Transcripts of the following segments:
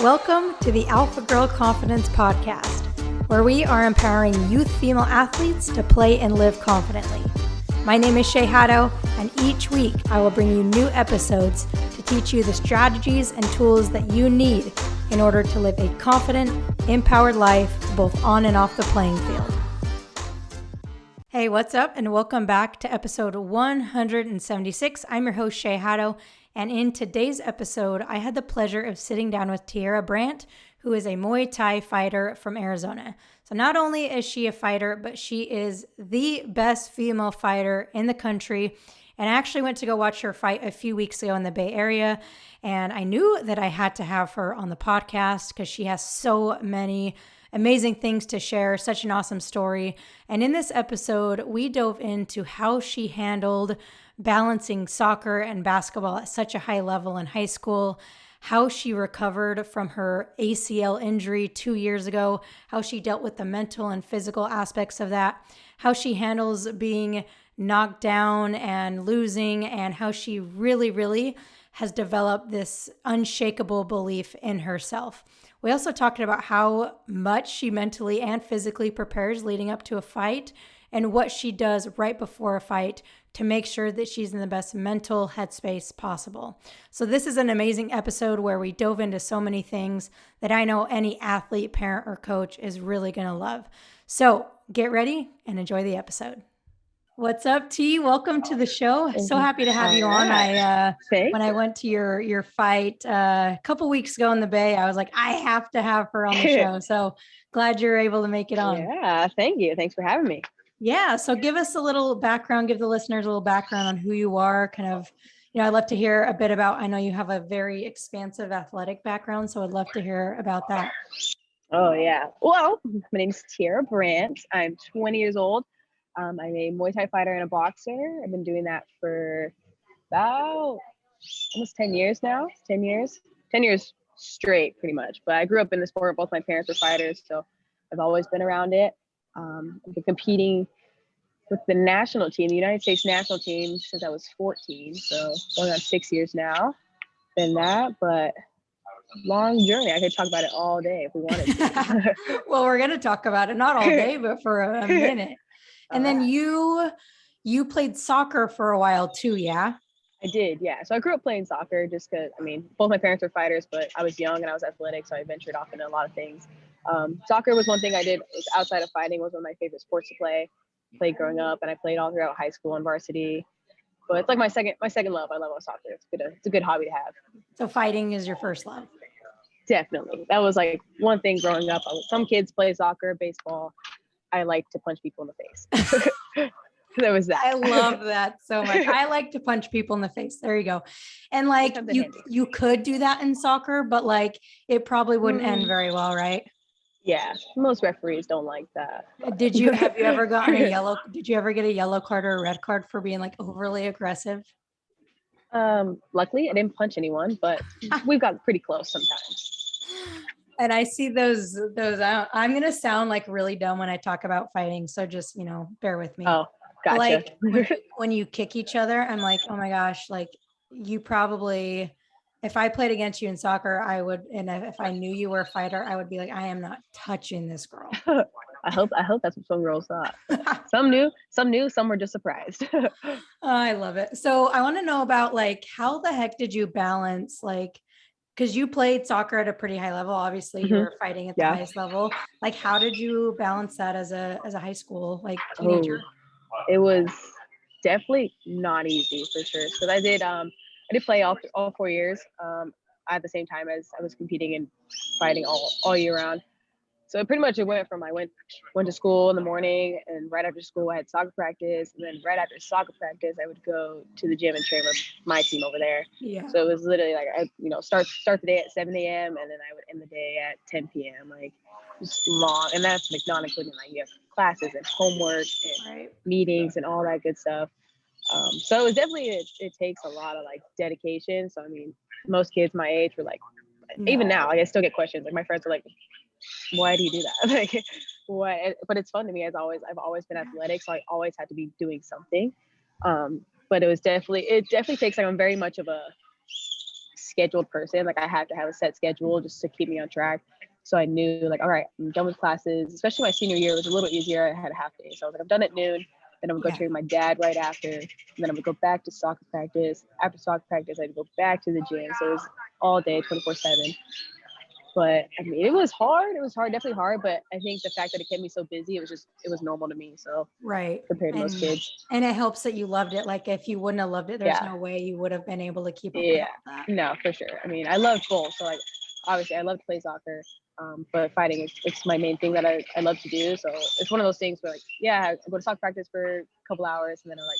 Welcome to the Alpha Girl Confidence Podcast, where we are empowering youth female athletes to play and live confidently. My name is Shay Haddo, and each week I will bring you new episodes to teach you the strategies and tools that you need in order to live a confident, empowered life both on and off the playing field. Hey, what's up? And welcome back to episode 176. I'm your host, Shay Haddo. And in today's episode, I had the pleasure of sitting down with Tierra Brandt, who is a Muay Thai fighter from Arizona. So not only is she a fighter, but she is the best female fighter in the country. And I actually went to go watch her fight a few weeks ago in the Bay Area. And I knew that I had to have her on the podcast because she has so many amazing things to share, such an awesome story. And in this episode, we dove into how she handled balancing soccer and basketball at such a high level in high school, how she recovered from her ACL injury 2 years ago, how she dealt with the mental and physical aspects of that, how she handles being knocked down and losing, and how she really has developed this unshakable belief in herself. We also talked about how much she mentally and physically prepares leading up to a fight and what she does right before a fight to make sure that she's in the best mental headspace possible. So this is an amazing episode where we dove into so many things that I know any athlete, parent, or coach is really going to love. So get ready and enjoy the episode. What's up, T? Welcome to the show. So happy to have you on. When I went to your fight a couple weeks ago in the Bay, I was like, I have to have her on the show. So glad you're able to make it on. Yeah, thank you. Thanks for having me. Yeah. So give us a little background, give the listeners a little background on who you are, kind of, I'd love to hear a bit about, I know you have a very expansive athletic background, so I'd love to hear about that. Oh, yeah. Well, my name is Tierra Brandt. I'm 20 years old. I'm a Muay Thai fighter and a boxer. I've been doing that for about almost 10 years now. 10 years straight, pretty much. But I grew up in the sport. Both my parents were fighters, so I've always been around it. I've been competing with the national team, the United States national team, since I was 14. So going on 6 years now. Been that, but long journey. I could talk about it all day if we wanted to. Well, we're going to talk about it, not all day, but for a minute. And then you played soccer for a while too, yeah? I did, yeah. So I grew up playing soccer just because, both my parents were fighters, but I was young and I was athletic, so I ventured off into a lot of things. Soccer was one thing I did outside of fighting, was one of my favorite sports to play. Played growing up, and I played all throughout high school and varsity. But it's like my second love. I love soccer. It's a good hobby to have. So fighting is your first love? Definitely. That was like one thing growing up. Some kids play soccer, baseball. I like to punch people in the face. There was that. I love that so much. I like to punch people in the face. There you go. And like you could do that in soccer, but like it probably wouldn't end very well, right? Yeah, most referees don't like that. Have you ever gotten did you ever get a yellow card or a red card for being like overly aggressive? Luckily I didn't punch anyone, but we've got pretty close sometimes. And I see those I'm going to sound like really dumb when I talk about fighting. So just, bear with me. Oh, gotcha. Like when you kick each other, I'm like, oh my gosh, like you probably, if I played against you in soccer, I would, and if I knew you were a fighter, I would be like, I am not touching this girl. I hope that's what some girls thought. Some knew, some were just surprised. Oh, I love it. So I want to know about like, how the heck did you balance, like, because you played soccer at a pretty high level. Obviously, you were fighting at the highest level. Like, how did you balance that as a high school teenager? It was definitely not easy for sure. Because I did play all 4 years at the same time as I was competing and fighting all year round. So pretty much it went from I went to school in the morning, and right after school I had soccer practice, and then right after soccer practice I would go to the gym and train with my team over there. Yeah. So it was literally like I start the day at 7 a.m. and then I would end the day at 10 p.m. like just long, and that's like not including like you have classes and homework and meetings and all that good stuff. So it was definitely it takes a lot of like dedication. So most kids my age were like, even now like I still get questions. Like my friends are like, why do you do that? Like, what? But it's fun to me. I've always been athletic, so I always had to be doing something. But it definitely takes like I'm very much of a scheduled person. Like I have to have a set schedule just to keep me on track. So I knew like, all right, I'm done with classes, especially my senior year. It was a little easier. I had a half day. So I was like, I'm done at noon. Then I'm gonna go train my dad right after. And then I'm gonna go back to soccer practice. After soccer practice, I'd go back to the gym. So it was all day, 24/7. But I mean, it was hard. It was hard, definitely hard. But I think the fact that it kept me so busy, it was normal to me. So compared to most kids. And it helps that you loved it. Like if you wouldn't have loved it, there's no way you would have been able to keep up with all that. No, for sure. I mean, I loved both. So like, obviously I love to play soccer. But fighting, it's my main thing that I love to do. So it's one of those things where like, I go to soccer practice for a couple hours and then I'm like,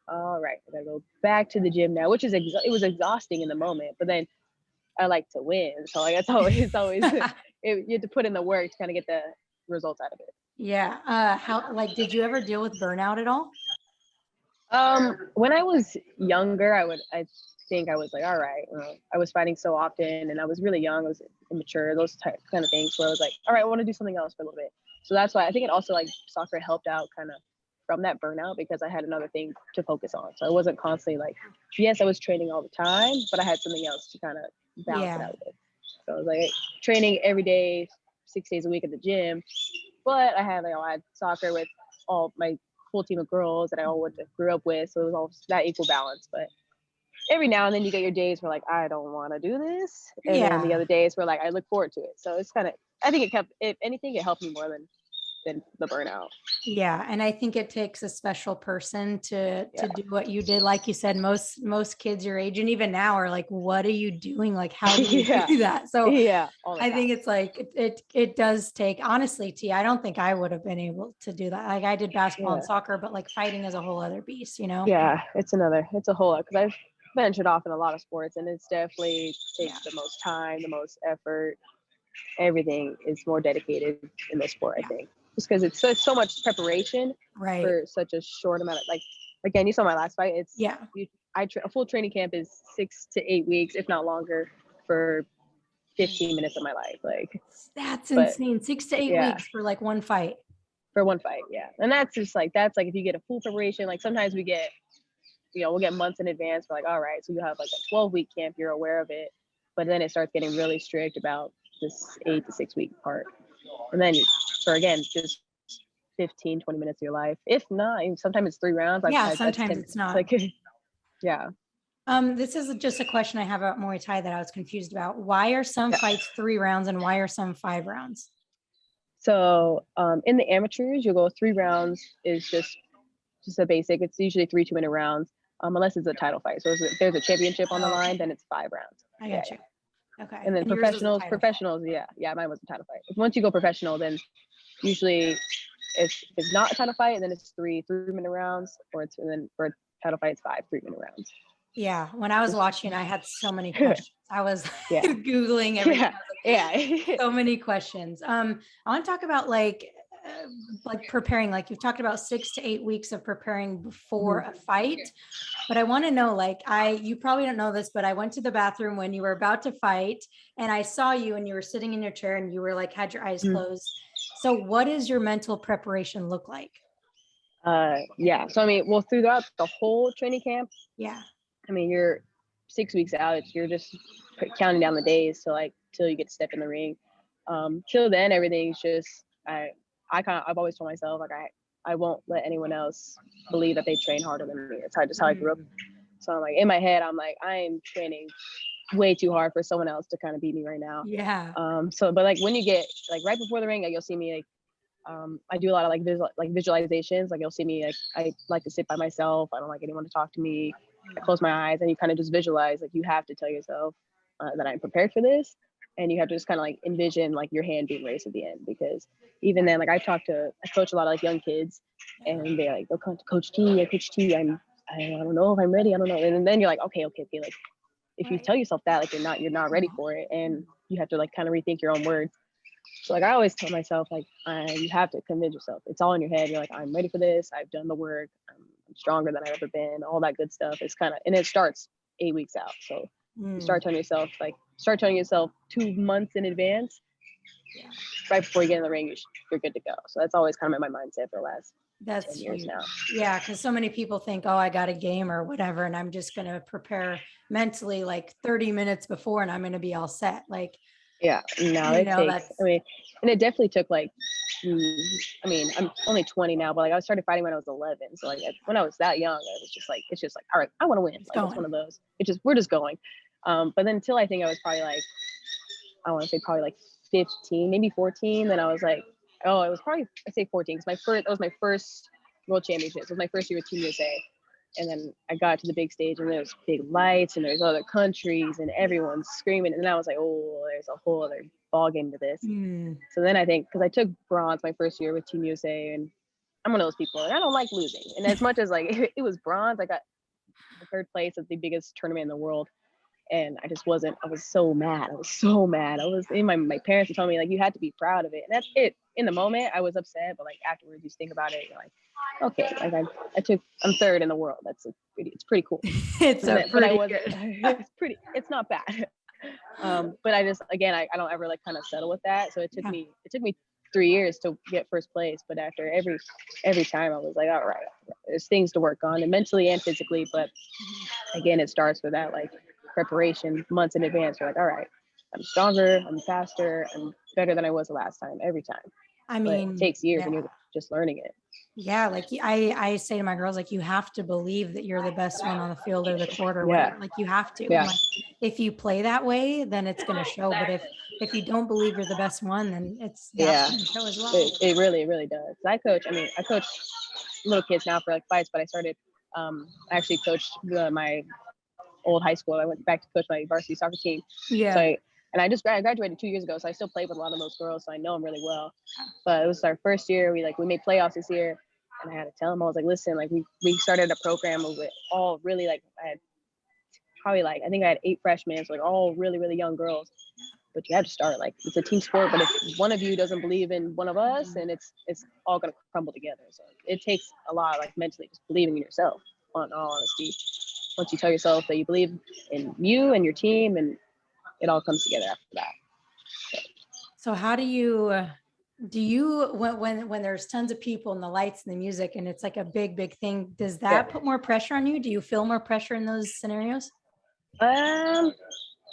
all right, I gotta go back to the gym now, which is, it was exhausting in the moment, but then I like to win. So like, it's always, you have to put in the work to kind of get the results out of it. Yeah. How, did you ever deal with burnout at all? When I was younger, I think I was like, all right, I was fighting so often and I was really young, I was immature, those kind of things where I was like, all right, I want to do something else for a little bit. So that's why I think it also like soccer helped out kind of from that burnout because I had another thing to focus on. So I wasn't constantly like, yes, I was training all the time, but I had something else to kind of balance it out with. So I was like training every day, 6 days a week at the gym, but I had soccer with all my full team of girls that I all grew up with. So it was all that equal balance. But every now and then you get your days where like, I don't want to do this. And then the other days where like, I look forward to it. So it's kind of, I think if anything, it helped me more than the burnout. Yeah. And I think it takes a special person to do what you did. Like you said, most kids your age and even now are like, what are you doing? Like, how do you do that? So I think it's like, it does take, honestly, T, I don't think I would have been able to do that. Like I did basketball and soccer, but like fighting is a whole other beast, you know? Yeah, it's a whole lot. Cause I've ventured off in a lot of sports and it's definitely takes the most time, the most effort. Everything is more dedicated in this sport, I think. Just because it's so much preparation for such a short amount of, like, again, you saw my last fight. It's a full training camp is 6 to 8 weeks, if not longer, for 15 minutes of my life. Like that's insane. 6 to 8 weeks for like one fight. For one fight, and that's just like if you get a full preparation. Like sometimes we get, we'll get months in advance. We're like, all right, so you have like a 12-week camp. You're aware of it, but then it starts getting really strict about this 8 to 6 week part, and then for again just 15, 20 minutes of your life, if not. Sometimes it's 3 rounds. Sometimes it's not. Like, this is just a question I have about Muay Thai that I was confused about. Why are some fights 3 rounds and why are some 5 rounds? So in the amateurs, you'll go 3 rounds is just a basic. It's usually 3 2-minute rounds, unless it's a title fight. So if there's a championship on the line, then it's 5 rounds. I got you. Okay. And then professionals, mine was a title fight. Once you go professional, then usually if it's not a title fight, then it's 3 3-minute rounds, and then for a title fight, it's 5 3-minute rounds. Yeah. When I was watching, I had so many questions. I was Googling everything. So many questions. I want to talk about like preparing, like you've talked about 6 to 8 weeks of preparing before a fight, but I want to know, like, you probably don't know this, but I went to the bathroom when you were about to fight and I saw you and you were sitting in your chair and you were like, had your eyes closed. So what does your mental preparation look like? So I mean, well, throughout the whole training camp, I mean, you're 6 weeks out, you're just counting down the days to like till you get to step in the ring. Till then, everything's just I've always told myself like I won't let anyone else believe that they train harder than me. It's just how I grew up. So I'm like, in my head, I'm like, I am training way too hard for someone else to kind of beat me right now. But like when you get like right before the ring, like, you'll see me like I do a lot of like visualizations. Like you'll see me like I like to sit by myself. I don't like anyone to talk to me. I close my eyes and you kind of just visualize. Like you have to tell yourself that I'm prepared for this, and you have to just kind of like envision like your hand being raised at the end. Because even then, like I coach a lot of like young kids, and they'll come to Coach T. I don't know if I'm ready. I don't know. And then you're like, okay. Like if you tell yourself that, like you're not ready for it, and you have to like kind of rethink your own words. So like I always tell myself like you have to convince yourself. It's all in your head. You're like, I'm ready for this. I've done the work. I'm stronger than I've ever been. All that good stuff. It's kind of, and it starts 8 weeks out. So you start telling yourself 2 months in advance. Right before you get in the ring, you're good to go. So that's always kind of my mindset for the last That's 10 years huge. now. Yeah, because so many people think, oh, I got a game or whatever, and I'm just going to prepare mentally like 30 minutes before and I'm going to be all set. Like, Yeah, no, it takes, that's, I mean, and it definitely took like, I mean, I'm only 20 now, but like I started fighting when I was 11. So like when I was that young, I was just like, it's just like, all right, I want to win. Like it's one of those, we're just going. But then until I think I was probably like, I want to say probably like 15, maybe 14. Then I was like, oh, it was probably, I say 14. Cause that was my first world championship. It was my first year with Team USA. And then I got to the big stage and there's big lights and there's other countries and everyone's screaming. And then I was like, oh, there's a whole other ball game to this. So then I think, because I took bronze my first year with Team USA, and I'm one of those people, and I don't like losing. And as much as like it was bronze, I got the third place at the biggest tournament in the world. And I just wasn't, I was so mad. I was in my parents were telling me like, you had to be proud of it. And that's it. In the moment I was upset, but like afterwards you think about it, you're like, okay, like I'm third in the world. It's pretty cool. But I wasn't, it's not bad. But I just, again, I don't ever like kind of settle with that. So it took me 3 years to get first place. But after every time I was like, all right, there's things to work on, and mentally and physically. But again, it starts with that like preparation months in advance. You're like, all right, I'm stronger, I'm faster, I'm better than I was the last time, every time. I mean, but it takes years and you're just learning it. Yeah, like I say to my girls, like, you have to believe that you're the best one on the field or the court or whatever. Like you have to. Yeah. Like, if you play that way, then it's going to show. But if you don't believe you're the best one, then that's going to show as well. It really, really does. I coach little kids now for like fights, but I started, I actually coached my old high school. I went back to coach my varsity soccer team. Yeah. So I graduated 2 years ago, so I still played with a lot of those girls, so I know them really well. But it was our first year. We made playoffs this year, and I had to tell them, I was like, listen, like we started a program with all really like, I had probably like, I think I had 8 freshmen, so like all really, really young girls. But you have to start, like, it's a team sport, but if one of you doesn't believe in one of us, and it's all gonna crumble together. So it takes a lot, like mentally just believing in yourself, on all honesty. Once you tell yourself that you believe in you and your team, and it all comes together after that. So how do you when there's tons of people and the lights and the music and it's like a big thing, does that put more pressure on you? Do you feel more pressure in those scenarios?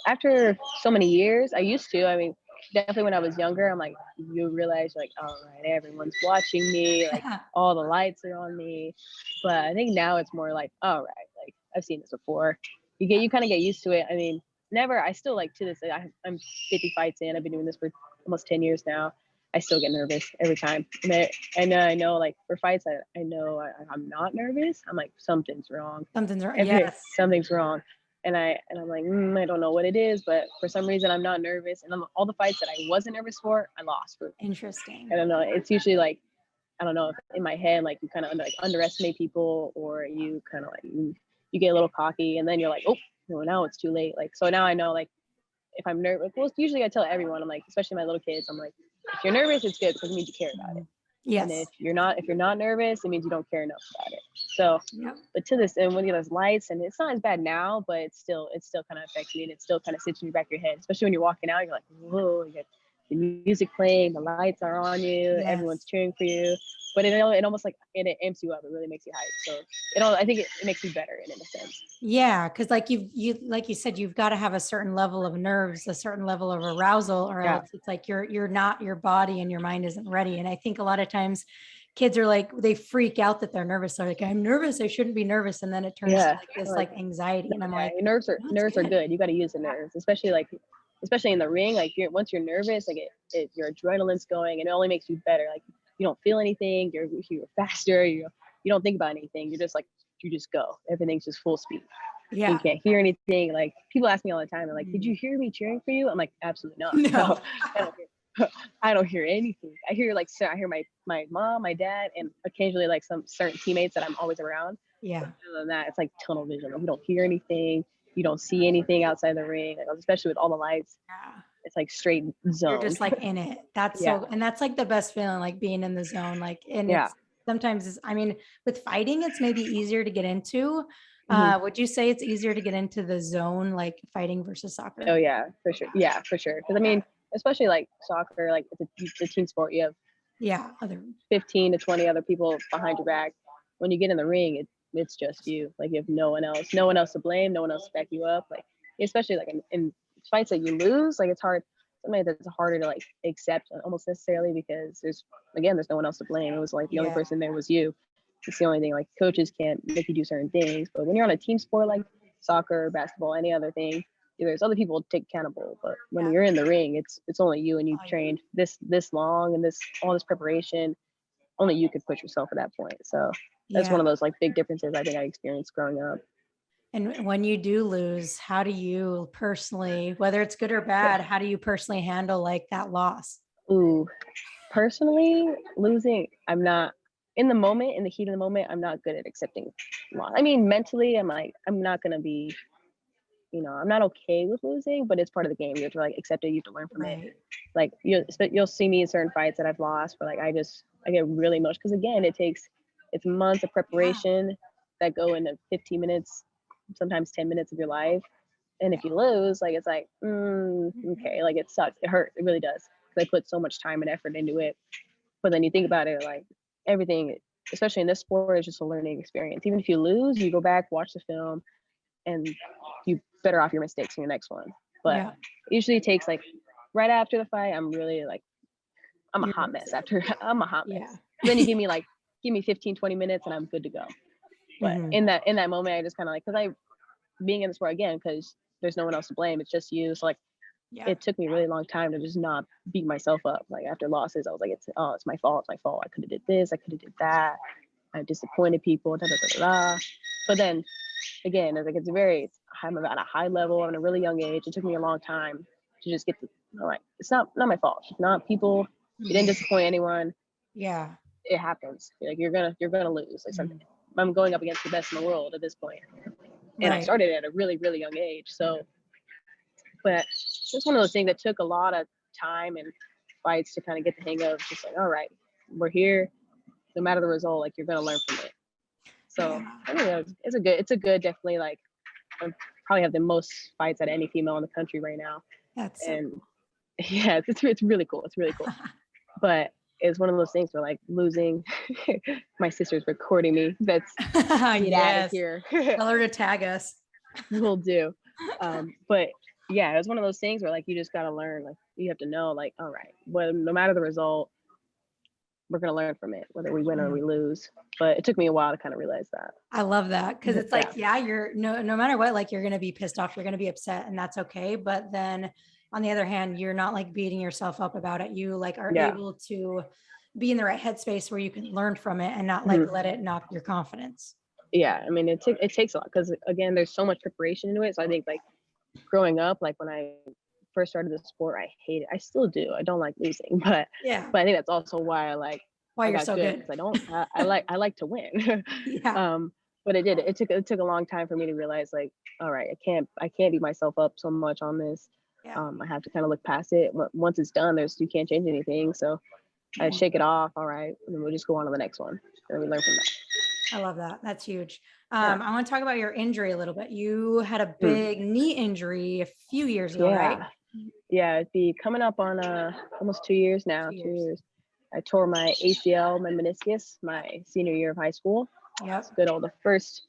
After so many years, I used to. I mean, definitely when I was younger, I'm like, you realize like, all right, everyone's watching me, like all the lights are on me. But I think now it's more like, all right, like I've seen this before. You kind of get used to it. I mean, I still, like, to this day, I'm 50 fights in. I've been doing this for almost 10 years now. I still get nervous every time. And I know like for fights, I know I'm not nervous. I'm like, something's wrong. Yes. Something's wrong. And I'm like, I don't know what it is, but for some reason I'm not nervous. And all the fights that I wasn't nervous for, I lost. Interesting. I don't know. It's usually like, I don't know, if in my head, like you kind of underestimate people, or you kind of like, you get a little cocky, and then you're like, oh, no, now it's too late. Like, so now I know, like, if I'm nervous, well, usually I tell everyone, I'm like, especially my little kids, I'm like, if you're nervous, it's good because it means you care about it. Yes. And if you're not nervous, it means you don't care enough about it. So, but to this, and when you have those lights, and it's not as bad now, but it still kind of affects me, and it still kind of sits in your back of your head, especially when you're walking out, you're like, whoa, you got the music playing, the lights are on you, everyone's cheering for you. But it almost like, it amps you up. It really makes you hype. So I think it makes you better in a sense. Yeah, because like like you said, you've got to have a certain level of nerves, a certain level of arousal, or else it's like your body and your mind isn't ready. And I think a lot of times kids are like, they freak out that they're nervous. They're like, I'm nervous, I shouldn't be nervous. And then it turns to like this like anxiety. And I'm like, nerves are good. You got to use the nerves, especially in the ring. Like once you're nervous, like your adrenaline's going, and it only makes you better. Like you don't feel anything. You're faster. You don't think about anything. You're just like, you just go. Everything's just full speed. Yeah. You can't hear anything. Like people ask me all the time, they're like, did you hear me cheering for you? I'm like, absolutely not. No. I don't hear anything. I hear my mom, my dad, and occasionally like some certain teammates that I'm always around. Yeah. But other than that, it's like tunnel vision. Like, you don't hear anything. You don't see anything outside the ring, like, especially with all the lights. Yeah. It's like straight zone. You're just like in it. That's and that's like the best feeling, like being in the zone. Like, and it's sometimes I mean, with fighting, it's maybe easier to get into. Would you say it's easier to get into the zone, like fighting versus soccer? Oh yeah, for sure. Yeah, for sure. Because I mean, especially like soccer, like it's a team sport. You have other 15 to 20 other people behind your back. When you get in the ring, it's just you. Like, you have no one else to blame, no one else to back you up. Like, especially like in fights that you lose, like it's hard. Something that's harder to like accept almost necessarily, because there's no one else to blame. It was like the only person there was you. It's the only thing. Like, coaches can't make you do certain things, but when you're on a team sport like soccer, basketball, any other thing, there's other people to take accountable. But when you're in the ring, it's only you, and you've trained this long and all this preparation. Only you could push yourself at that point. So that's one of those like big differences I think I experienced growing up. And when you do lose, how do you personally, whether it's good or bad, how do you personally handle like that loss? Ooh, personally, losing, I'm not in the moment, in the heat of the moment, I'm not good at accepting loss. I mean, mentally, I'm like, I'm not going to be, I'm not okay with losing, but it's part of the game. You have to like accept it. You have to learn from it. Like, you'll see me in certain fights that I've lost where like, I get really emotional, because again, it's months of preparation that go into 15 minutes, sometimes 10 minutes of your life. And if you lose, like, it's like, okay, like, it sucks. It hurts. It really does. Because I put so much time and effort into it. But then you think about it, like, everything, especially in this sport, is just a learning experience. Even if you lose, you go back, watch the film, and you better off your mistakes in your next one. But it usually takes like right after the fight, I'm really like, I'm a hot mess. Then you give me 15, 20 minutes and I'm good to go. But in that moment, I just kind of like, because being in the sport again, because there's no one else to blame. It's just you. So like, it took me a really long time to just not beat myself up. Like, after losses, I was like, it's my fault. It's my fault. I could have did this. I could have did that. I disappointed people. Da, da, da, da, da. But then again, I'm at a high level. I'm at a really young age. It took me a long time to just get to, like, it's not my fault. It's not people. You didn't disappoint anyone. Yeah. It happens. Like, you're gonna lose. Like, something. I'm going up against the best in the world at this point. And I started at a really, really young age. So, but it's one of those things that took a lot of time and fights to kind of get the hang of. Just like, all right, we're here. No matter the result, like, you're gonna learn from it. So I think it's a good, definitely, like, I probably have the most fights out of any female in the country right now. That's it's really cool. It's really cool. But it's one of those things where, like, losing, my sister's recording me. That's get out of here. Tell her to tag us. Will do. But yeah, it was one of those things where, like, you just gotta learn. Like, you have to know, like, all right, well, no matter the result, we're gonna learn from it, whether we win or we lose. But it took me a while to kind of realize that. I love that, because it's like, you're no matter what, like, you're gonna be pissed off, you're gonna be upset, and that's okay. But then on the other hand, you're not like beating yourself up about it. You like are able to be in the right headspace where you can learn from it and not like let it knock your confidence. Yeah, I mean, it takes a lot, because again, there's so much preparation into it. So I think, like, growing up, like, when I first started the sport, I hate it. I still do. I don't like losing, but I think that's also why you're so good. I like to win. But it took a long time for me to realize, like, all right, I can't beat myself up so much on this. I have to kind of look past it. Once it's done, you can't change anything. So I shake it off. All right, and then we'll just go on to the next one, and we learn from that. I love that. That's huge. I want to talk about your injury a little bit. You had a big knee injury a few years ago, right? Yeah, it'd be coming up on almost 2 years now. 2 years. I tore my ACL, my meniscus, my senior year of high school. It's good old the first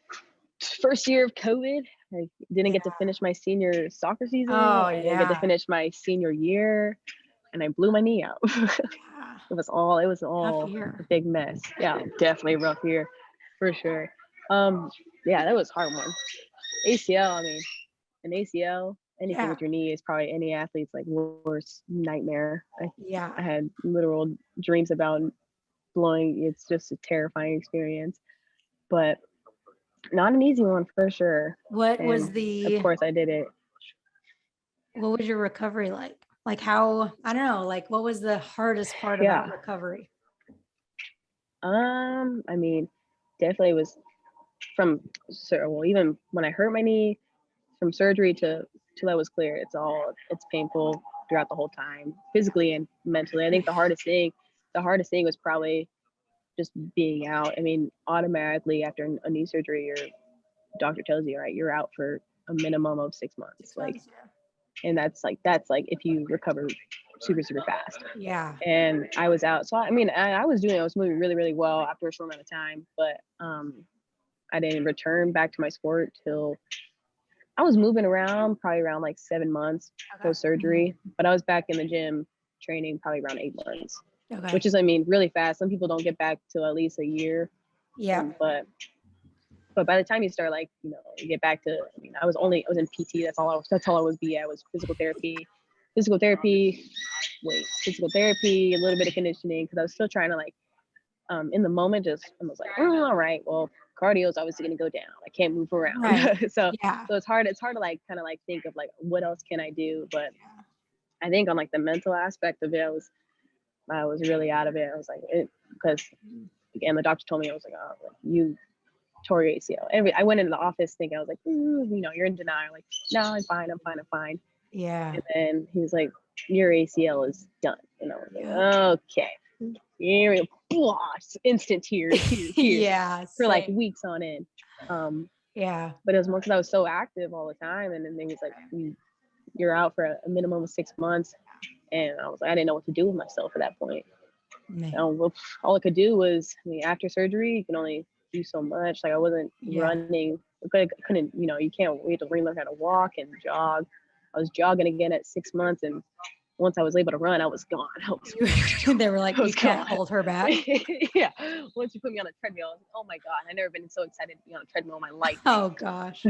year of COVID. I didn't get to finish my senior soccer season. I didn't get to finish my senior year, and I blew my knee out. It was all a big mess. Yeah, definitely a rough year, for sure. That was a hard one. ACL, I mean, an ACL, anything with your knee is probably any athlete's like worst nightmare. I had literal dreams about blowing. It's just a terrifying experience, but not an easy one for sure. Of course I did it. What was your recovery like? Like, how, I don't know, like, what was the hardest part about recovery? I mean, definitely was even when I hurt my knee, from surgery till I was clear, it's painful throughout the whole time, physically and mentally. I think the hardest thing was probably just being out. I mean, automatically after a knee surgery, your doctor tells you, all right, you're out for a minimum of 6 months. And that's like if you recover super, super fast. Yeah. And I was out. So, I was moving really, really well after a short amount of time, but I didn't return back to my sport till I was moving around probably around like 7 months post surgery, but I was back in the gym training probably around 8 months, which is, really fast. Some people don't get back till at least a year. Yeah. But by the time you start, like, you get back to, I was in PT. That's all I was be at, was physical therapy, a little bit of conditioning. Cause I was still trying to, like, in the moment, I was like, oh, all right, well, cardio is obviously going to go down. I can't move around. Right. So Yeah. it's hard to like, kind of like think of like, what else can I do? But I think on like the mental aspect of it, I was really out of it. I was like, because again, the doctor told me, I was like, oh, like, you tore your ACL. I went into the office thinking, I was like, you're in denial. Like, no, I'm fine. Yeah. And then he was like, your ACL is done. And I was like, okay. Here we go. Instant tears. Yeah. For like weeks on end. Yeah. But it was more because I was so active all the time. And then he was like, you're out for a minimum of 6 months. And I didn't know what to do with myself at that point. All I could do was, after surgery, you can only do so much. Like, I wasn't running. I couldn't, we had to relearn how to walk and jog. I was jogging again at 6 months, and once I was able to run, I was gone. They were like, you can't hold her back. Yeah. Once you put me on a treadmill, I was like, oh my God, I've never been so excited to be on a treadmill in my life. Oh gosh.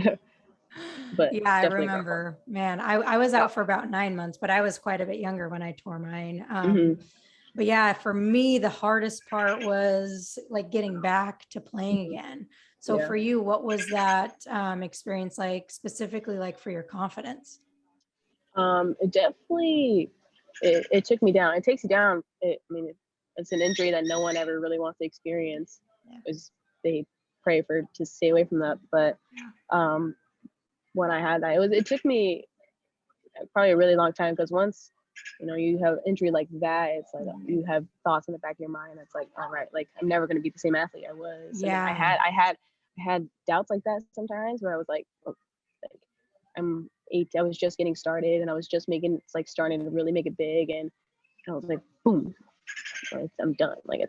But yeah, I remember, man, I was out for about 9 months, but I was quite a bit younger when I tore mine. But yeah, for me, the hardest part was like getting back to playing again. So for you, what was that experience like, specifically like for your confidence? It definitely, it took me down. It takes you down. It's an injury that no one ever really wants to experience. They pray to stay away from that. But when I had that, it took me probably a really long time, because once you have injury like that, it's like you have thoughts in the back of your mind. It's like, all right, like, I'm never going to be the same athlete I was. Yeah. And I had doubts like that sometimes, where I was like, I'm 8. I was just getting started, and I was just starting to really make it big, and I was like, boom, I'm done. Like,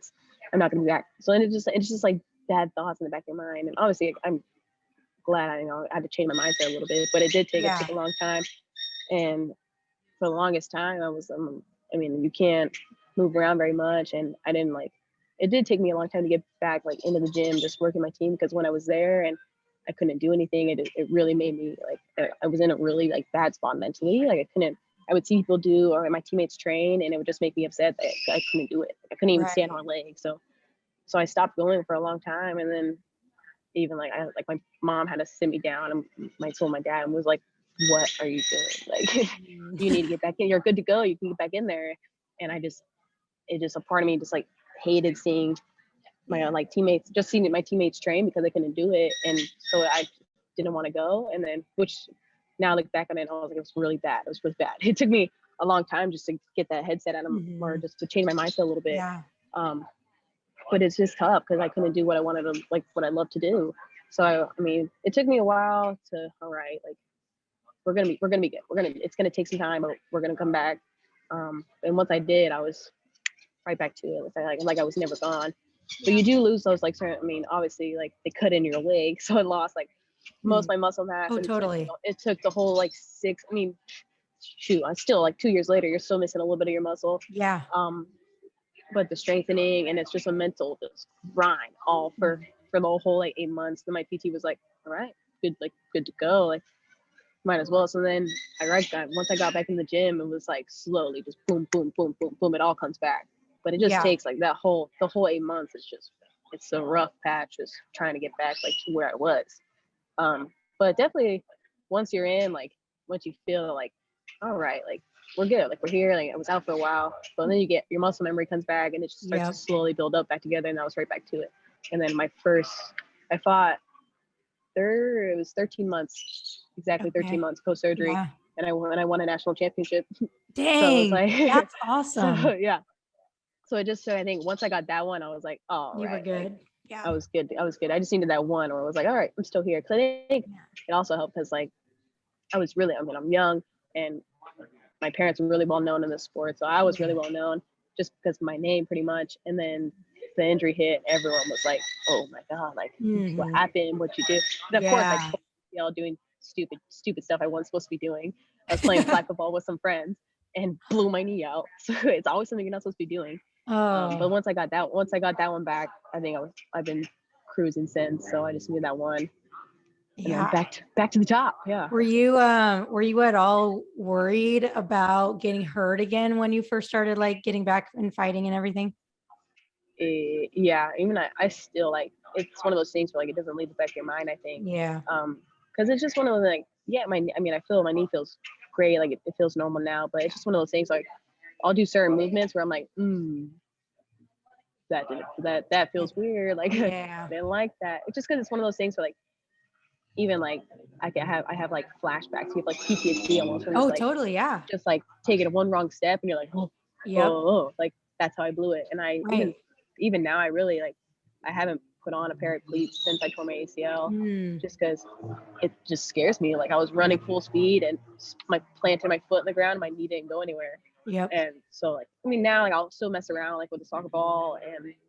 I'm not going to be back. So then it's just like bad thoughts in the back of your mind. And obviously, I'm glad I had to change my mindset a little bit, but it took a long time. And for the longest time, I was, you can't move around very much. And I didn't it did take me a long time to get back, like, into the gym, just working my team, because when I was there and I couldn't do anything, it really made me, like, I was in a really, like, bad spot mentally. Like, I would see people do, or my teammates train, and it would just make me upset that I couldn't do it. I couldn't even stand on my legs. So I stopped going for a long time. And then even my mom had to sit me down, and I told my dad, and was like, what are you doing? Like, you need to get back in. You're good to go. You can get back in there. And a part of me just, like, hated seeing my teammates, seeing my teammates train, because I couldn't do it. And so I didn't want to go. And then, which now, look back on it, I was like, it was really bad. It was really bad. It took me a long time just to get that headset out of or just to change my mindset a little bit. Yeah. But it's just tough, because I couldn't do what I wanted to, like, what I love to do. So it took me a while to, all right, like, we're gonna be good. It's gonna take some time, but we're gonna come back. And once I did, I was right back to it. Like I was never gone. But you do lose those, like, certain, obviously, like, they cut in your leg, so I lost, like, most of my muscle mass. Oh, totally. It took the whole, like, 6. Shoot, I'm still, like, 2 years later, you're still missing a little bit of your muscle. Yeah. But the strengthening, and it's just a mental just grind all for the whole, like, 8 months. Then my PT was like, all right, good to go. Like, might as well. So then once I got back in the gym, it was like slowly just boom, boom, boom, boom, boom. It all comes back. But it just takes, like, the whole 8 months. It's a rough patch, just trying to get back, like, to where I was. But definitely once you're in, like, once you feel like, all right, like, we're good, like, we're here, like, I was out for a while, but then you get your muscle memory comes back, and it just starts to slowly build up back together, and I was right back to it. And then I fought it was 13 months, exactly 13 months post-surgery. And I won a national championship. Dang, so it was like, that's awesome. So I think once I got that one, I was like, oh, you were good. I was good. I just needed that one, where I was like, all right, I'm still here. Because I think it also helped, because, like, I'm young, and my parents were really well known in the sport. So I was really well known just because of my name pretty much. And then the injury hit, everyone was like, oh my God, like what happened? What'd you do? And of course, I y'all doing stupid stuff I wasn't supposed to be doing. I was playing flag football with some friends and blew my knee out. So it's always something you're not supposed to be doing. But once I got that one back, I think I've been cruising since. So I just needed that one. And then back to the top. Yeah. Were you at all worried about getting hurt again when you first started like getting back and fighting and everything? Yeah. Even I still like, it's one of those things where like it doesn't leave the back of your mind, I think. Yeah. Because it's just one of those like, yeah, I feel my knee feels great, like it feels normal now, but it's just one of those things like I'll do certain movements where I'm like, that feels weird. Like I didn't like that. It's just because it's one of those things where like even like I have like flashbacks, you have like PTSD almost. Oh, like, totally, yeah. Just like taking one wrong step and you're like, oh, like that's how I blew it. And I even now I really like I haven't put on a pair of cleats since I tore my ACL, just because it just scares me. Like I was running full speed and planted my foot in the ground, my knee didn't go anywhere. Yep. And so like I mean now like I'll still mess around like with the soccer ball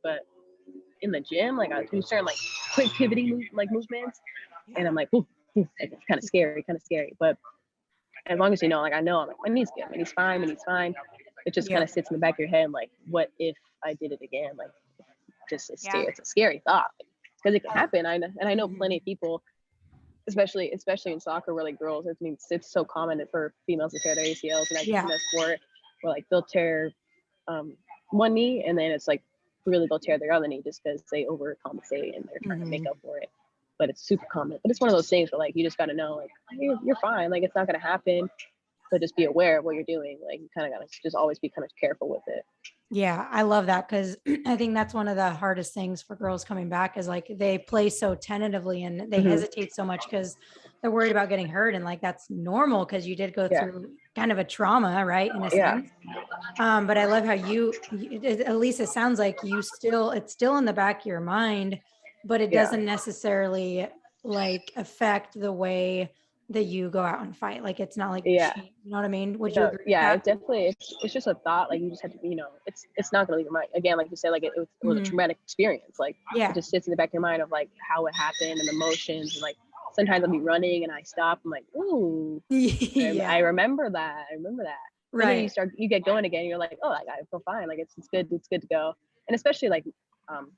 but in the gym like I do certain like quick pivoting movements, and I'm like, ooh, it's kind of scary. But as long as you know, like I know, I'm like my knee's good, my knee's fine. It just kind of sits in the back of your head, like what if I did it again? Like it's a scary thought because it can happen. I know plenty of people, especially in soccer, where like girls, it's so common for females to tear their ACLs, and in that sport where like they'll tear one knee and then it's like really they'll tear their other knee just because they overcompensate and they're trying to make up for it. But it's super common. But it's one of those things where like you just got to know like you're fine, like it's not going to happen, but just be aware of what you're doing. Like you kind of got to just always be kind of careful with it. Yeah, I love that because I think that's one of the hardest things for girls coming back is like they play so tentatively and they hesitate so much because they're worried about getting hurt. And like that's normal because you did go through kind of a trauma, right? In a sense. But I love how you at least it sounds like it's still in the back of your mind, but it doesn't necessarily like affect the way that you go out and fight. Like it's not like you know what I mean? Would you agree? Yeah, it definitely it's just a thought. Like you just have to, it's not gonna leave your mind. Again, like you said, like it was a traumatic experience. Like it just sits in the back of your mind of like how it happened and emotions, and like sometimes I'll be running and I stop. I'm like, ooh, I remember that. Right. And then you get going again. You're like, oh, I feel fine. Like it's good to go. And especially like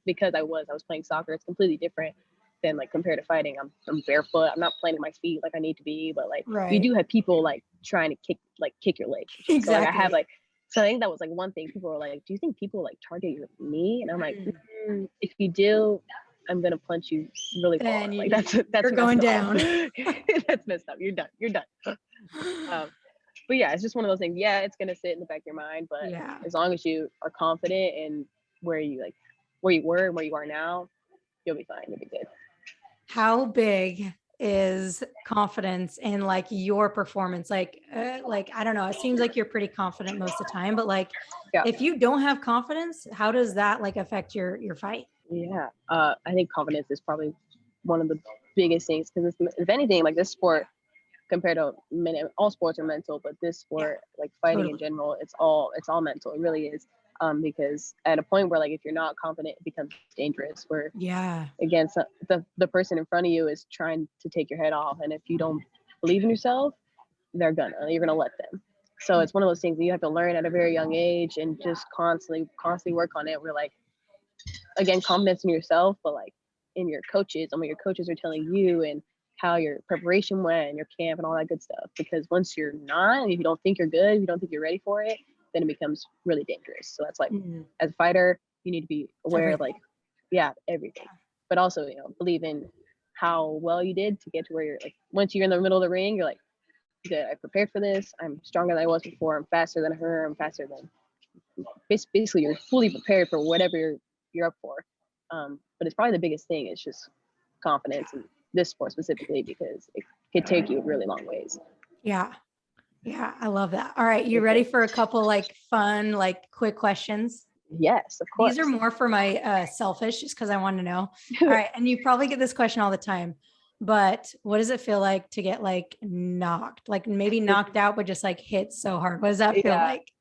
because I was playing soccer, it's completely different than like compared to fighting. I'm barefoot. I'm not planting my feet like I need to be, but like you do have people like trying to kick your leg. Exactly. So like I have like, so I think that was like one thing. People were like, do you think people like target your knee? And I'm like, if you do, I'm gonna punch you really hard. Like that's you're going down. That's messed up. You're done. But yeah, it's just one of those things. Yeah, it's gonna sit in the back of your mind, but as long as you are confident in where you were and where you are now, you'll be fine. You'll be good. How big is confidence in like your performance? Like I don't know, it seems like you're pretty confident most of the time, but like if you don't have confidence, how does that like affect your fight? Yeah, I think confidence is probably one of the biggest things because if anything, like this sport compared to all sports are mental, but this sport, like fighting in general, it's all mental. It really is. Because at a point where like if you're not confident, it becomes dangerous. Where again, so the person in front of you is trying to take your head off, and if you don't believe in yourself, you're gonna let them. So it's one of those things that you have to learn at a very young age and just constantly work on it. We're like, again, confidence in yourself, but like in your coaches and what your coaches are telling you and how your preparation went and your camp and all that good stuff. Because once you're not, if you don't think you're good, if you don't think you're ready for it, then it becomes really dangerous. So that's like, as a fighter, you need to be aware of like, everything, but also, believe in how well you did to get to where you're like, once you're in the middle of the ring, you're like, good, I prepared for this. I'm stronger than I was before. I'm faster than her. I'm faster than, basically you're fully prepared for whatever you're up for. But it's probably the biggest thing is just confidence in this sport specifically, because it could take you really long ways. Yeah, I love that. All right, you ready for a couple like fun, like quick questions? Yes, of course. These are more for my selfish, just because I want to know. All right, and you probably get this question all the time. but what does it feel like to get like knocked, like maybe knocked out, but just like hit so hard? What does that feel Yeah. like?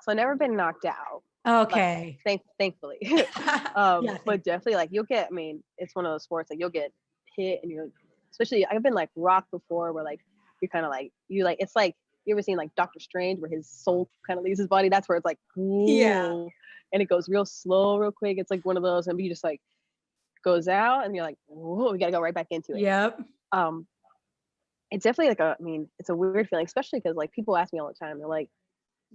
So I've never been knocked out. Okay. Thankfully. Yeah. But definitely like you'll get, I mean, it's one of those sports like you'll get hit and you're, especially I've been like rocked before where like you're kind of like, it's like, you ever seen like Doctor Strange where his soul kind of leaves his body? That's where it's like, Yeah. ooh, and it goes real slow, real quick. It's like one of those, and you just like goes out and you're like, whoa, we gotta go right back into it. Yep. Um, it's definitely like I mean, it's a weird feeling, especially because like people ask me all the time, they're like,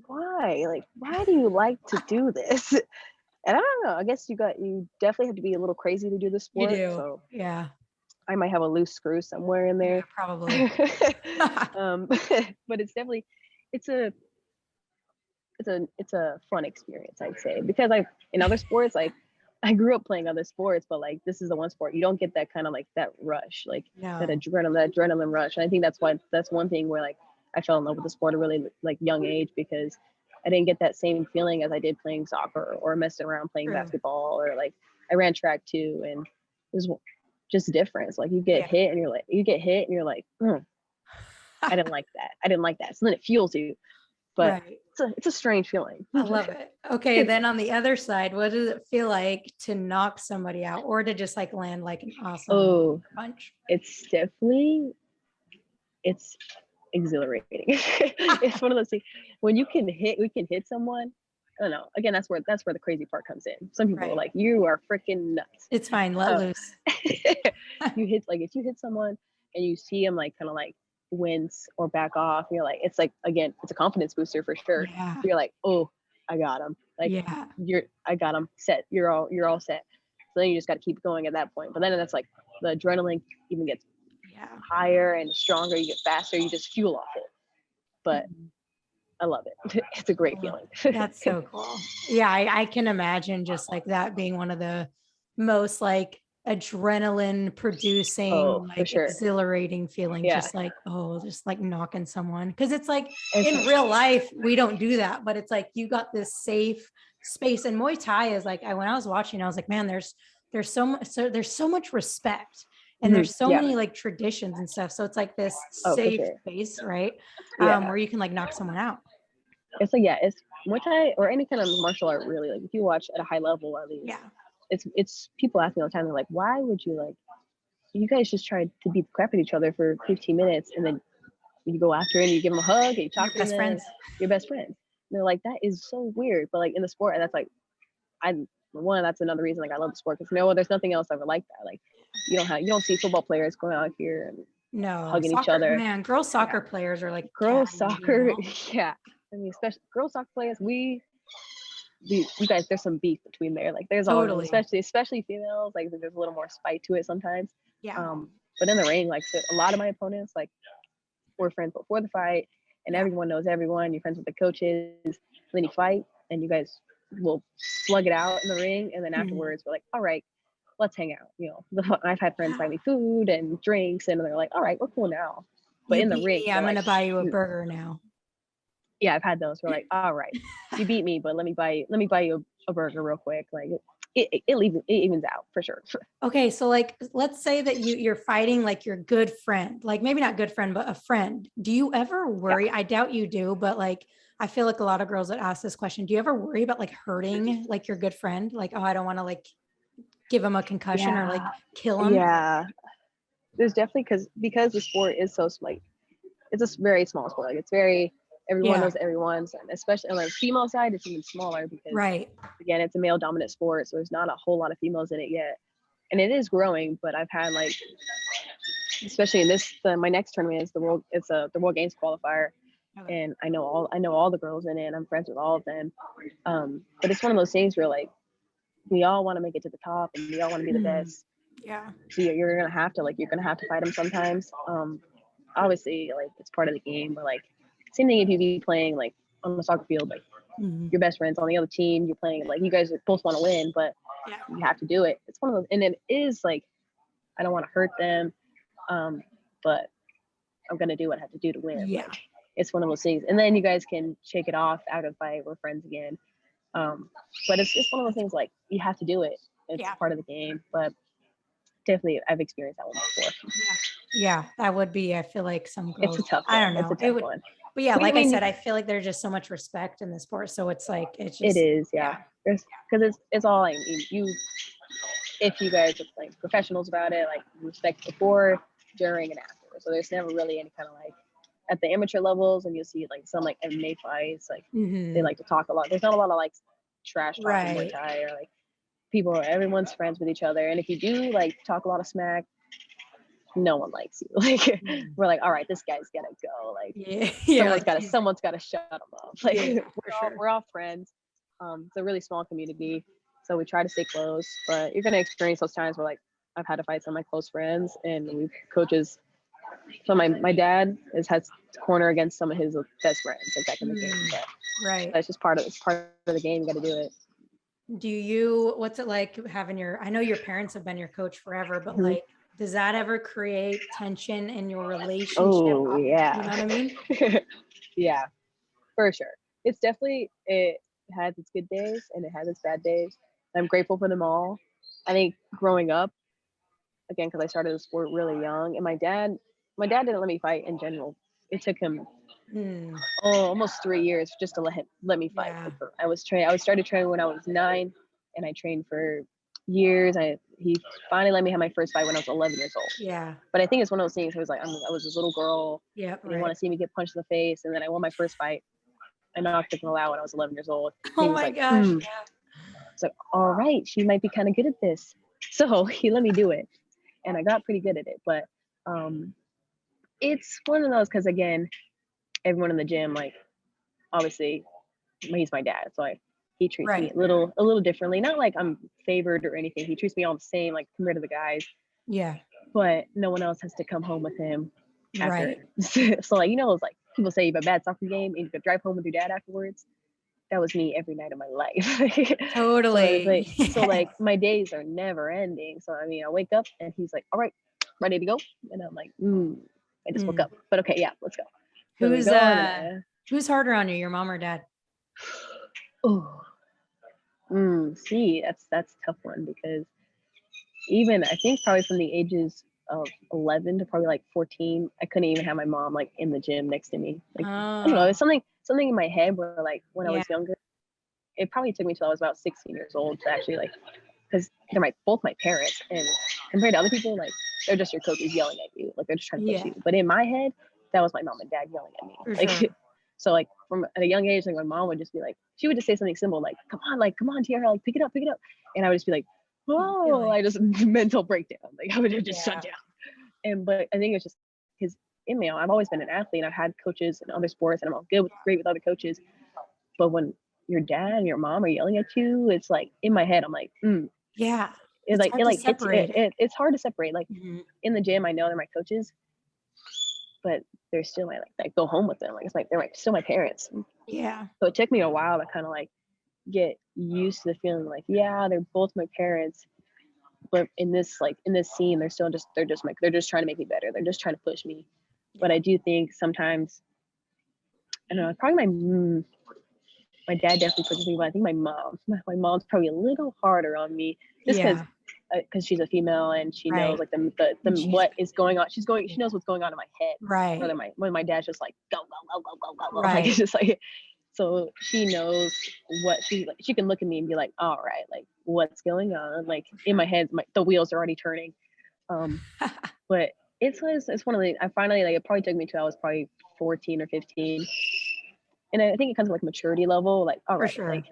why? Like, why do you like to do this? And I don't know. I guess you definitely have to be a little crazy to do this You sport. do. So Yeah. I might have a loose screw somewhere in Yeah, there. probably. But it's definitely, it's a, it's a fun experience, I'd say, because in other sports, like I grew up playing other sports, but like this is the one sport you don't get that kind of like that rush, like No. that adrenaline rush. And I think that's one thing where like I fell in love with the sport at a really like young age, because I didn't get that same feeling as I did playing soccer or messing around playing True. basketball, or like I ran track too, and it was just different. It's like you get Yeah. hit and you're like, I didn't like that. I didn't like that. So then it fuels you, but Right. it's a strange feeling. I love it. Okay, then on the other side, what does it feel like to knock somebody out or to just like land like an awesome Oh, punch? it's definitely, it's exhilarating. It's one of those things when we can hit someone. I don't know. Again, that's where the crazy part comes in. Some people are Right. like, you are freaking nuts. It's fine. Let Um, loose. if you hit someone and you see them like kind of like wince or back off, you're like, it's like, again, it's a confidence booster for sure. Yeah. You're like, oh, I got him. Like Yeah. I got him set. You're all set. So then you just got to keep going at that point. But then that's like the adrenaline even gets Yeah. higher and stronger. You get faster. You just fuel off it. But I love it. It's a great feeling. That's so cool. Yeah, I can imagine just like that being one of the most like adrenaline producing, Oh, for like sure. exhilarating feelings, Yeah. just like, oh, just like knocking someone. Because it's like And in real life, we don't do that, but it's like you got this safe space. And Muay Thai is like, when I was watching, I was like, man, there's so much respect. And there's so yeah. many like traditions and stuff. So it's like this Oh, for safe sure. space, right? Yeah. Where you can like knock someone out. It's like, yeah, it's Muay Thai or any kind of martial art, really. Like if you watch at a high level, at least, Yeah. it's people ask me all the time. They're like, why would you like? You guys just try to beat the crap at each other for 15 minutes, and then you go after and you give them a hug and you talk to Best them. friends. Your best friends. And they're like, that is so weird. But like in the sport, that's like, that's another reason like I love the sport, because there's nothing else ever like that. Like you don't see football players going out here and No, hugging each soccer, other. man, girls soccer players are like Girls catty in soccer, general. yeah. I mean, especially girls soccer players, you guys, there's some beef between there. Like there's always, especially females, like there's a little more spite to it sometimes. Yeah. But in the ring, like a lot of my opponents, like we're friends before the fight, and everyone knows everyone. You're friends with the coaches, and then you fight, and you guys will slug it out in the ring, and then afterwards we're like, all right, let's hang out. You know, I've had friends buy me food and drinks, and they're like, all right, we're cool now. But You in the beat ring, me, I'm like, gonna buy you a burger now. Yeah, I've had those. We're like, all right, you beat me, but let me buy you a burger real quick. Like it evens out for sure. Okay, so like let's say that you're fighting like your good friend, like maybe not good friend, but a friend. Do you ever worry? I doubt you do, but like I feel like a lot of girls that ask this question, do you ever worry about like hurting like your good friend? Like, oh, I don't want to like give him a concussion or like kill him. Yeah. There's definitely because the sport is so like it's a very small sport. Like it's very everyone knows everyone's, and especially on the female side, it's even smaller because again, it's a male dominant sport, so there's not a whole lot of females in it yet. And it is growing, but I've had like, especially in my next tournament is the World Games qualifier. Okay. And I know all the girls in it, and I'm friends with all of them. But it's one of those things where like we all want to make it to the top, and we all want to be the best. Yeah. So you're gonna have to fight them sometimes. Obviously, like it's part of the game, but like same thing if you be playing like on the soccer field, like your best friends on the other team, you're playing like you guys both want to win, but you have to do it. It's one of those, and it is like I don't want to hurt them, but I'm gonna do what I have to do to win. Yeah. Like, it's one of those things, and then you guys can shake it off out of fight. We're friends again. But it's just one of those things like you have to do it. It's part of the game. But definitely I've experienced that one before. Yeah, that would be, I feel like some girls, It's a tough I one. don't know. It's a It tough would, one. but yeah, But, like I said, I feel like there's just so much respect in the sport. So it's like, it's it just, is, yeah. There's because it's all like you if you guys are like professionals about it, like respect before, during, and after. So there's never really any kind of like at the amateur levels, and you'll see like some like MMA fights, like they like to talk a lot. There's not a lot of like trash talk in Muay right. Thai, or like everyone's friends with each other, and if you do like talk a lot of smack, no one likes you. Like we're like, all right, this guy's gotta go. Like someone's gotta shut him up. Like we're all friends. It's a really small community, so we try to stay close. But you're gonna experience those times where like I've had to fight some of my close friends, and we coaches. So my dad has corner against some of his best friends, like back in the game. But Right. that's just part of the game. You got to do it. What's it like having I know your parents have been your coach forever, but like, does that ever create tension in your relationship? Oh, yeah. You know what I mean? Yeah, for sure. It's definitely, it has its good days and it has its bad days. I'm grateful for them all. I think growing up, again, because I started the sport really young, and my dad didn't let me fight in general. It took him almost 3 years just to let me fight. Yeah. I started training when I was 9, and I trained for years. He finally let me have my first fight when I was 11 years old. Yeah. But I think it's one of those things where it was like I was this little girl. Yeah. He didn't want to see me get punched in the face, and then I won my first fight. I knocked the girl out when I was 11 years old. Oh my gosh. Yeah. It's like, all right, she might be kind of good at this. So he let me do it, and I got pretty good at it. But it's one of those, because again, everyone in the gym, like, obviously he's my dad, so he treats me a little differently. Not like I'm favored or anything. He treats me all the same, like compared to the guys. Yeah. But no one else has to come home with him after. Right. So like, it's like people say you have a bad soccer game and you could drive home with your dad afterwards. That was me every night of my life. Totally. So like my days are never ending. So I mean, I wake up and he's like, all right, ready to go? And I'm like, I just woke up. But okay, yeah, let's go. Who's harder on you, your mom or dad? See, that's a tough one, because even I think probably from the ages of 11 to probably like 14, I couldn't even have my mom like in the gym next to me. Like I don't know, it's something in my head where like when I was younger, it probably took me till I was about 16 years old to actually like, because they're both my parents, and compared to other people, like they're just your coaches yelling at you, like they're just trying to push you. But in my head, that was my mom and dad yelling at me. Like, so like from at a young age, like my mom would just be like, she would just say something simple like, come on, Tierra, like pick it up. And I would just be like, whoa, I just mental breakdown. Like I would just shut down. But I think it's just because in me, I've always been an athlete, and I've had coaches in other sports, and I'm all great with other coaches. But when your dad and your mom are yelling at you, it's like in my head, I'm like, yeah. It's like it like hits you. It's hard to separate. Like in the gym, I know they're my coaches, but they're still my like go home with them. Like it's like they're still my parents. Yeah. So it took me a while to kind of like get used to the feeling like, yeah, they're both my parents, but in this scene, they're just trying to make me better. They're just trying to push me. But I do think sometimes, I don't know, probably my dad definitely pushes me, but I think my mom's probably a little harder on me, just because she's a female and she knows like the what is going on. She knows what's going on in my head. Right. When my dad's just like go. Right. Like it's just like, so she knows what she can look at me and be like, all right, like what's going on? Like in my head, the wheels are already turning. But it's one of the, I finally, like, it probably took me till I was probably 14 or 15. And I think it comes with like maturity level, like, all right, like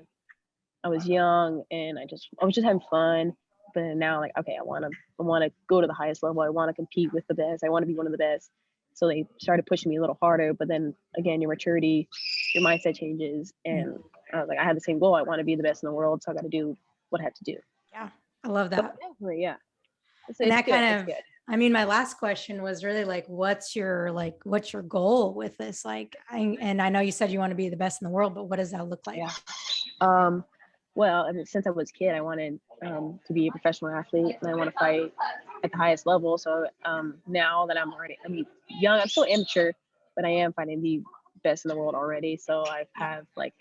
I was young and I was just having fun. But now, like, okay, I want to go to the highest level. I want to compete with the best. I want to be one of the best. So they started pushing me a little harder. But then again, your maturity, your mindset changes. And I was like, I had the same goal. I want to be the best in the world. So I got to do what I have to do. Yeah. I love that. So, yeah. And that kind of, I mean, my last question was really like, what's your goal with this? Like, and I know you said you want to be the best in the world, but what does that look like? Yeah. Well, I mean, since I was a kid, I wanted to be a professional athlete, and I want to fight at the highest level. So now that I'm young, I'm still amateur, but I am fighting the best in the world already. So I have I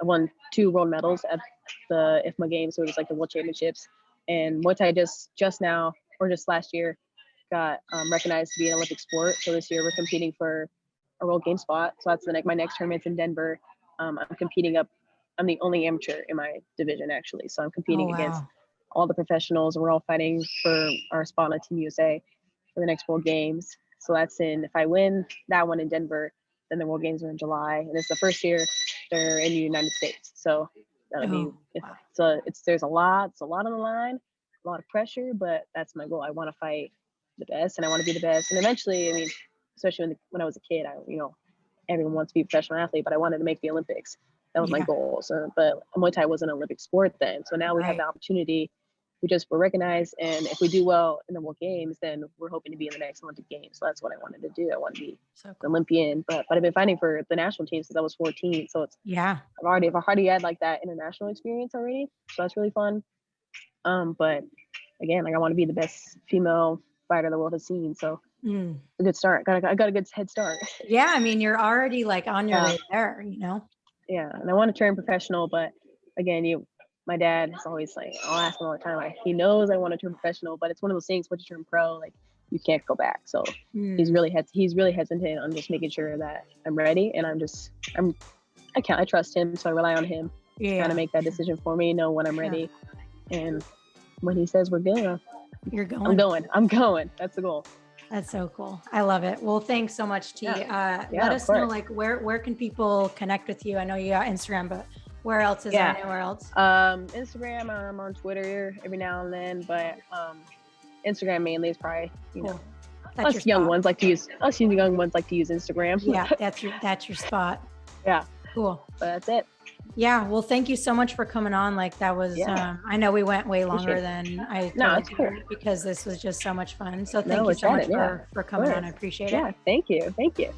won 2 world medals at the IFMA games, so it was like the World Championships. And Muay Thai just now, or just last year, got recognized to be an Olympic sport. So this year we're competing for a World Game spot. So that's my next tournament's in Denver. I'm competing up. I'm the only amateur in my division, actually. So I'm competing against all the professionals, and we're all fighting for our spot on Team USA for the next World Games. So that's if I win that one in Denver, then the World Games are in July. And it's the first year they're in the United States. So that'll be, there's a lot on the line, a lot of pressure, but that's my goal. I want to fight the best, and I want to be the best. And eventually, I mean, especially when I was a kid, everyone wants to be a professional athlete, but I wanted to make the Olympics. That was my goal. So, but Muay Thai wasn't an Olympic sport then. So now we have the opportunity. We're recognized, and if we do well in the World Games, then we're hoping to be in the next Olympic Games. So that's what I wanted to do. I want to be an Olympian, but I've been fighting for the national team since I was 14. So I've already had like that international experience already. So that's really fun. But again, like I want to be the best female fighter the world has seen. So a good start. I got a good head start. Yeah, I mean, you're already like on your way there, Yeah, and I want to turn professional, but again, my dad is always like, I'll ask him all the time, like, he knows I want to turn professional, but it's one of those things, once you turn pro, like you can't go back. So he's really hesitant on just making sure that I'm ready, and I trust him, so I rely on him to kind of make that decision for me, know when I'm ready, and when he says we're good, you're going. I'm going. That's the goal. That's so cool. I love it. Well, thanks so much, T. Let us know, like, where can people connect with you? I know you got Instagram, but where else is there? Anywhere else? Instagram. I'm on Twitter every now and then, but Instagram mainly is probably us young ones like to use Instagram. Yeah, that's your spot. Yeah. Cool. But that's it. Yeah. Well, thank you so much for coming on. Like that was, I know we went way longer than I thought because this was just so much fun. So thank you so much for coming on. I appreciate it. Yeah. Thank you.